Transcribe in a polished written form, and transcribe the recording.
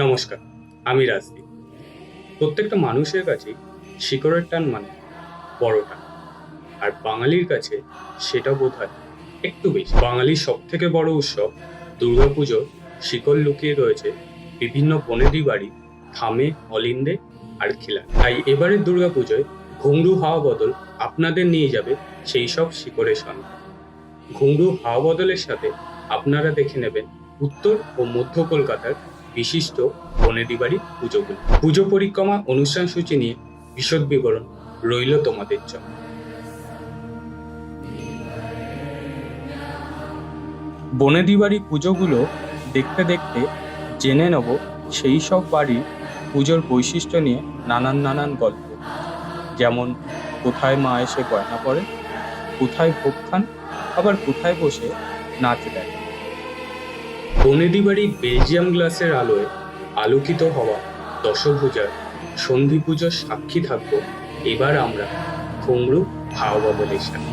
নমস্কার, আমি রাজদীপ। প্রত্যেকটা মানুষের কাছেই শিকড়ের টান মানে বড় টান, আর বাঙালির কাছে সেটা বোধহয় একটু বেশি। বাঙালির সব থেকে বড় উৎসব দুর্গাপুজোর শিকড় লুকিয়ে রয়েছে বিভিন্ন বনেদি বাড়ি, থামে, অলিন্দে আর খিলান। তাই এবারের দুর্গাপুজোয় ঘুঙরু হাওয়া বদল আপনাদের নিয়ে যাবে সেই সব শিকড়ের সঙ্গে। ঘুঙরু হাওয়া বদলের সাথে আপনারা দেখে নেবেন উত্তর ও মধ্য কলকাতার বিশিষ্ট বনেদি বাড়ির পুজোগুলো। পুজো পরিক্রমা অনুষ্ঠান সূচি নিয়ে বিশদ বিবরণ রইল তোমাদের জন্য। বনেদি বাড়ি পুজোগুলো দেখতে দেখতে জেনে নেব সেই সব বাড়ির পুজোর বৈশিষ্ট্য নিয়ে নানান গল্প, যেমন কোথায় মা এসে গয়না পরে, কোথায় ভোগ খান, আবার কোথায় বসে নাচ দেখেন। বনেদি বাড়ির বেলজিয়াম গ্লাসের আলোয় আলোকিত হওয়া দশভুজার সন্ধি পুজোর সাক্ষী থাকবো এবার আমরা ঘুঙরু হাওয়া বদলের সাথে।